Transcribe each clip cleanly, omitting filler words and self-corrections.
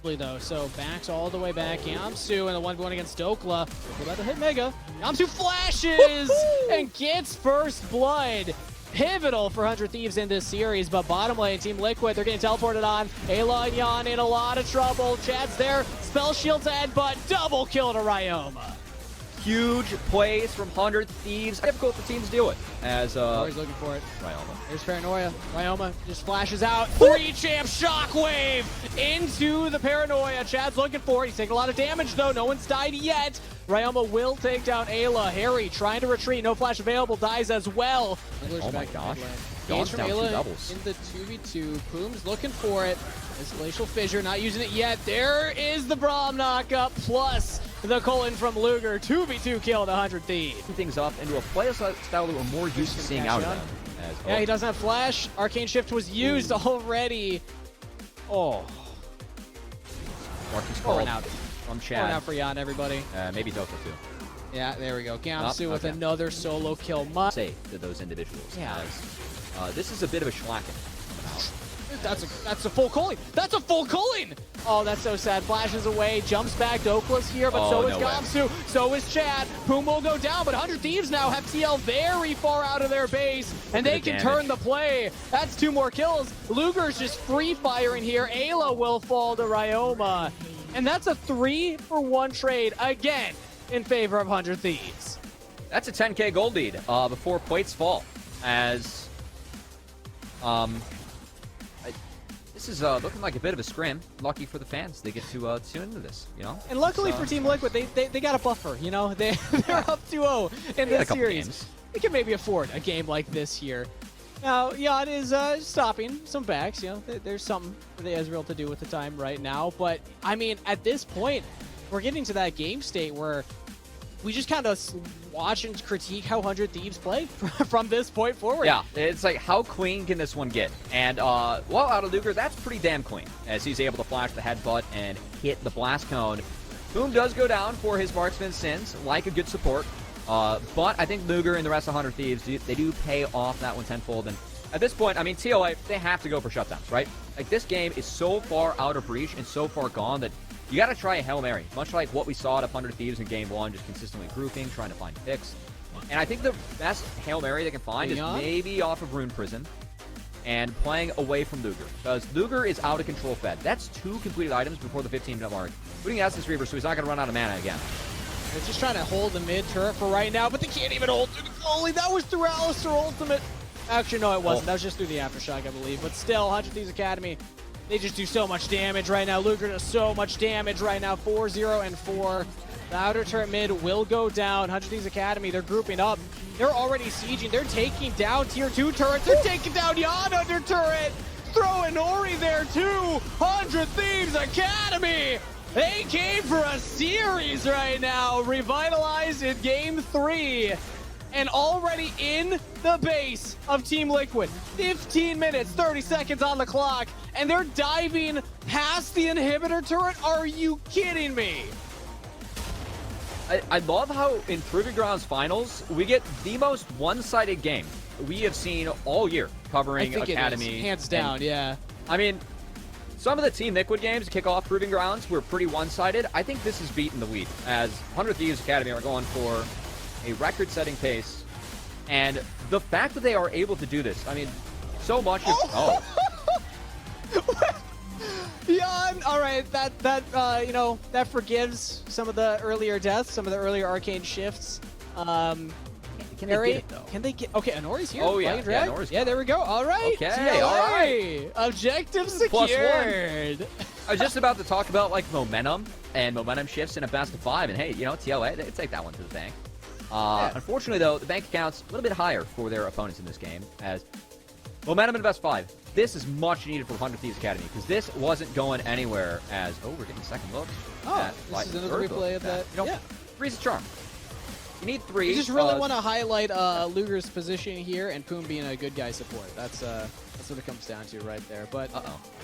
though, so backs all the way back. Yamsu and the 1v1 against Dokla. Dokla about to hit Mega. Yamsu flashes and gets first blood. Pivotal for 100 Thieves in this series, but bottom lane, Team Liquid, they're getting teleported on. Ayla and Yan in a lot of trouble. Chad's there, spell shield to headbutt, double kill to Ryoma. Huge plays from 100 Thieves. Difficult for teams to deal with. As He's looking for it. Ryoma. There's Paranoia. Ryoma just flashes out. 3-champ shockwave into the Paranoia. Chad's looking for it. He's taking a lot of damage though. No one's died yet. Ryoma will take down Ayla. Harry trying to retreat. No flash available. Dies as well. Oh my gosh. Gains from Down two Ayla doubles. in the 2v2. Poom's looking for it. This Glacial Fissure, not using it yet. There is the Braum knockup plus the Cullen from Luger. 2v2 kill to 100 Thieves. Things up into a play style that we're more used to seeing out of them. Yeah, he doesn't have flash. Arcane Shift was used already. Oh. Marcus calling out from Chad. Calling out for Yan, everybody. Maybe Dokla too. Yeah, there we go. Gamsu with another solo kill. Say to those individuals. Yeah. As, this is a bit of a schlacken coming out. That's a full culling. That's a full culling. Oh, that's so sad. Flashes away, jumps back. Dokla's here, but so is Gamsu. So is Chad. Poom will go down, but 100 Thieves now have TL very far out of their base, and they can turn the play. That's 2 more kills. Luger's just free firing here. Ayla will fall to Ryoma, and that's a 3-for-1 trade again in favor of 100 Thieves. That's a 10k gold lead before plates fall. As this is looking like a bit of a scrim. Lucky for the fans, they get to tune into this, you know. And luckily for Team Liquid, they got a buffer. You know, they're up 2-0 in this series. They can maybe afford a game like this here. Now, Yan is stopping some backs. You know, there's something for the Ezreal to do with the time right now. But I mean, at this point, we're getting to that game state where we just kind of watch and critique how 100 Thieves play from this point forward. Yeah, it's like, how clean can this one get? And, well, out of Luger, that's pretty damn clean, as he's able to flash the headbutt and hit the blast cone. Boom does go down for his marksman sins, like a good support. But I think Luger and the rest of 100 Thieves, they do pay off that one tenfold. And at this point, I mean, TLA, they have to go for shutdowns, right? Like, this game is so far out of reach and so far gone that you got to try a Hail Mary, much like what we saw at 100 Thieves in Game 1, just consistently grouping, trying to find picks. And I think the best Hail Mary they can find is maybe off of Rune Prison and playing away from Luger, because Luger is out of control fed. That's 2 completed items before the 15-minute mark, including Essence Reaver, so he's not going to run out of mana again. They're just trying to hold the mid turret for right now, but they can't even hold through the goalie. That was through Alistar ultimate. Actually, no, it wasn't. That was just through the Aftershock, I believe. But still, 100 Thieves Academy, they just do so much damage right now. Luger does so much damage right now. 4-0 and 4. The outer turret mid will go down. 100 Thieves Academy, they're grouping up. They're already sieging. They're taking down tier 2 turrets. They're taking down Yan under turret. Throwing Ori there too. 100 Thieves Academy. They came for a series right now. Revitalized in game 3. And already in the base of Team Liquid. 15 minutes, 30 seconds on the clock, and they're diving past the inhibitor turret? Are you kidding me? I love how in Proving Grounds Finals, we get the most one-sided game we have seen all year covering Academy. Hands down, yeah. I mean, some of the Team Liquid games to kick off Proving Grounds were pretty one-sided. I think this is beating the lead, as 100 Thieves Academy are going for a record-setting pace, and the fact that they are able to do this, I mean, so much of Yan, all right, that you know, that forgives some of the earlier deaths, some of the earlier arcane shifts. Can they get it, though? Can they get? Okay, Anori's here. Oh yeah, yeah, there we go. All right. Okay, TLA. all right. Objective secured. I was just about to talk about like momentum and momentum shifts in a best of 5, and hey, you know, TLA, they take that one to the bank. Unfortunately, though, the bank account's a little bit higher for their opponents in this game, as momentum in best 5. This is much needed for 100 Thieves Academy, because this wasn't going anywhere as, we're getting a second look. This is another replay of that. You know, 3's a charm. You need 3. You just really want to highlight Luger's position here and Poom being a good guy support. That's what it comes down to right there. But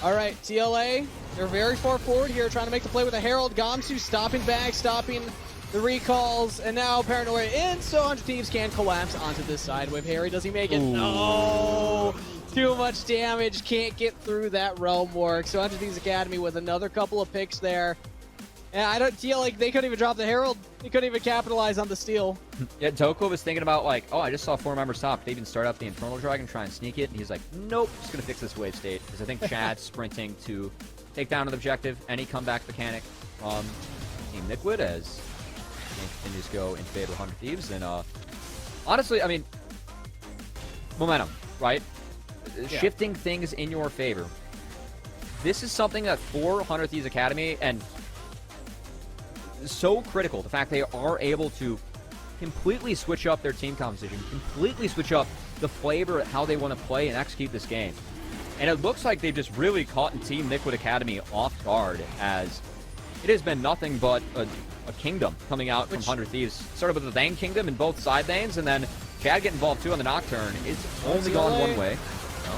all right, TLA, they're very far forward here, trying to make the play with a Herald. Gamsu stopping back, stopping the recalls, and now Paranoia in, so 100 Thieves can collapse onto this side with Harry. Does he make it? Ooh. No! Too much damage, can't get through that realm work. So 100 Thieves Academy with another couple of picks there. And I don't feel like they couldn't even drop the Herald. They couldn't even capitalize on the steal. Yeah, Toko was thinking about like, oh, I just saw 4 members top. They even start up the Infernal Dragon, try and sneak it. And he's like, nope, just going to fix this wave state. Because I think Chad's sprinting to take down an objective. Any comeback mechanic from Team Liquid as continues to go in favor of 100 Thieves. And honestly, I mean, momentum, right? Yeah. Shifting things in your favor. This is something that for 100 Thieves Academy, and so critical, the fact they are able to completely switch up their team composition, completely switch up the flavor of how they want to play and execute this game. And it looks like they've just really caught Team Liquid Academy off guard, as it has been nothing but a kingdom coming out from 100 Thieves. Started with the Thang Kingdom in both side lanes, and then Chad getting involved too on the Nocturne. It's only gone one way.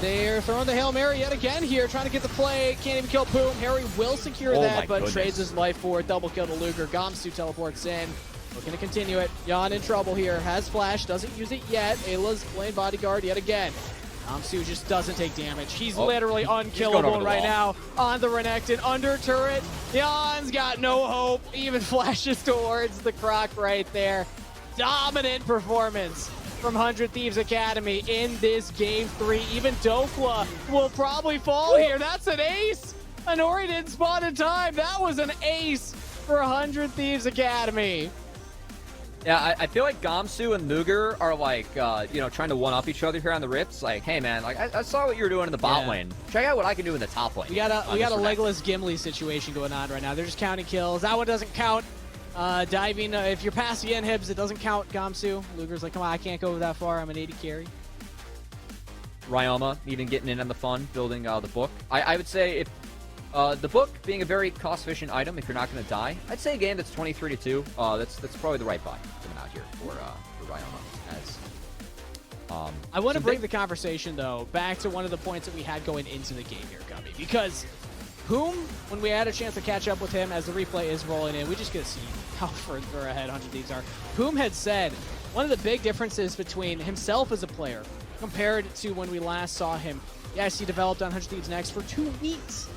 They're throwing the Hail Mary yet again here, trying to get the play. Can't even kill Boom. Harry will secure that, but trades his life for it. Double kill to Luger. Gamsu teleports in. Looking to continue it. Jan in trouble here. Has flash, doesn't use it yet. Ayla's playing bodyguard yet again. Gamsu just doesn't take damage. He's literally unkillable right now on the Renekton. Under turret. Jan's got no hope. Even flashes towards the Croc right there. Dominant performance from 100 Thieves Academy in this game 3. Even Dokwa will probably fall here. That's an ace. Anori didn't spawn in time. That was an ace for 100 Thieves Academy. Yeah, I feel like Gamsu and Luger are like, you know, trying to one-up each other here on the Rifts. Like, hey, man, like I saw what you were doing in the bot lane. Check out what I can do in the top lane. We got a Legolas Gimli situation going on right now. They're just counting kills. That one doesn't count. Diving, if you're past the inhibs, it doesn't count Gamsu. Luger's like, come on, I can't go that far. I'm an 80 carry. Ryoma even getting in on the fun, building the book. I would say if the book being a very cost-efficient item, if you're not going to die, I'd say a game that's 23-2. That's probably the right buy coming out here for Ryoma. As I want to bring the conversation though back to one of the points that we had going into the game here, Gummy, because Whom, when we had a chance to catch up with him as the replay is rolling in, we just get to see how further ahead 100 Thieves are. Whom had said one of the big differences between himself as a player compared to when we last saw him. Yes, he developed on 100 Thieves Next for 2 weeks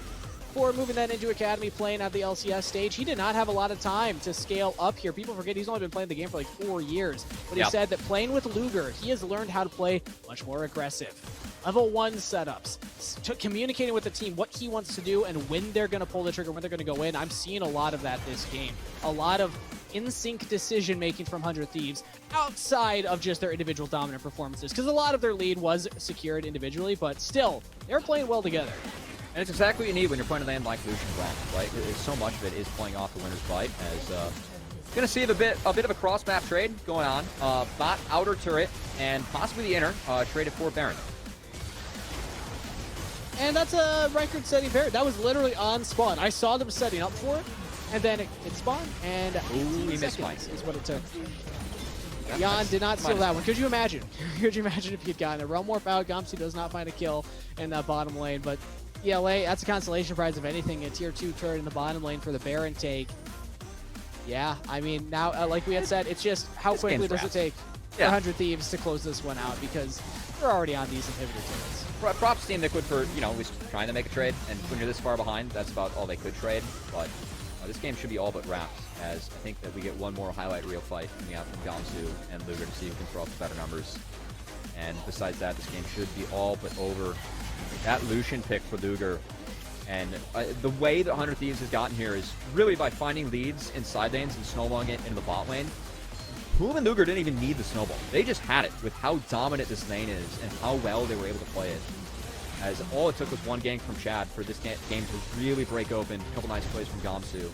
before moving that into Academy, playing at the LCS stage. He did not have a lot of time to scale up here. People forget he's only been playing the game for like 4 years. But he said that playing with Luger, he has learned how to play much more aggressive. Level 1 setups, communicating with the team what he wants to do and when they're going to pull the trigger, when they're going to go in. I'm seeing a lot of that this game. A lot of in-sync decision-making from 100 Thieves outside of just their individual dominant performances, because a lot of their lead was secured individually, but still, they're playing well together. And it's exactly what you need when you're playing a land like Lucian Realm, right? So much of it is playing off the winner's bite, as going to see a bit of a cross-map trade going on. Bot outer turret and possibly the inner traded for Baron. And that's a record-setting Baron. That was literally on spawn. I saw them setting up for it, and then it spawned, and 18 seconds is what it took. Jan did not steal that one. Could you imagine? Could you imagine if he had gotten a Realm Warp out? Gamsu does not find a kill in that bottom lane, but TLA, that's a consolation prize of anything. A tier 2 turret in the bottom lane for the Baron take. Yeah, I mean, now, like we had said, it's just how quickly does it take 100 Thieves to close this one out, because they're already on these inhibitor turrets. Props Team Liquid for, you know, at least trying to make a trade, and when you're this far behind, that's about all they could trade, but this game should be all but wrapped, as I think that we get one more highlight reel fight coming out from Gamsu and Luger to see who can throw up the better numbers. And besides that, this game should be all but over. That Lucian pick for Luger, and the way that 100 Thieves has gotten here is really by finding leads in side lanes and snowballing it into the bot lane. Boom and Luger didn't even need the snowball. They just had it with how dominant this lane is and how well they were able to play it. As all it took was one gank from Chad for this game to really break open. A couple nice plays from Gamsu.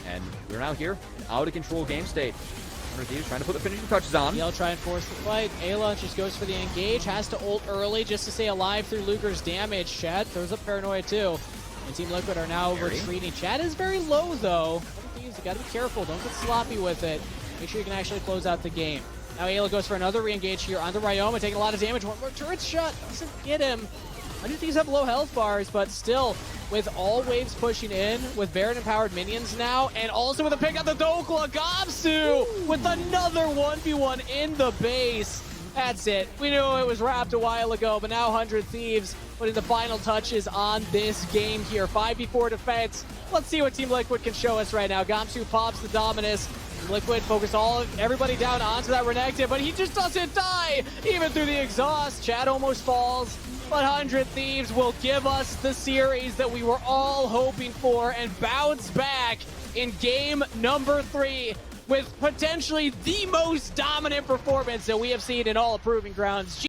And we're now here, an out-of-control game state. 100 Thieves trying to put the finishing touches on. He'll try and force the fight. Ayla just goes for the engage, has to ult early just to stay alive through Luger's damage. Chad throws up Paranoia too. And Team Liquid are now retreating. Chad is very low though. 100 Thieves, you gotta be careful. Don't get sloppy with it. Make sure you can actually close out the game. Now Ayla goes for another re-engage here on the Ryoma, taking a lot of damage. One more turret shot, doesn't get him. 100 Thieves have low health bars, but still, with all waves pushing in, with Baron-empowered minions now, and also with a pick out the Dokla, Gamsu with another 1v1 in the base. That's it. We knew it was wrapped a while ago, but now 100 Thieves putting the final touches on this game here. 5v4 defense. Let's see what Team Liquid can show us right now. Gamsu pops the Dominus. Team Liquid focus everybody down onto that Renekton, but he just doesn't die, even through the exhaust. Chad almost falls, but 100 Thieves will give us the series that we were all hoping for and bounce back in game number 3. With potentially the most dominant performance that we have seen in all of Proving Grounds.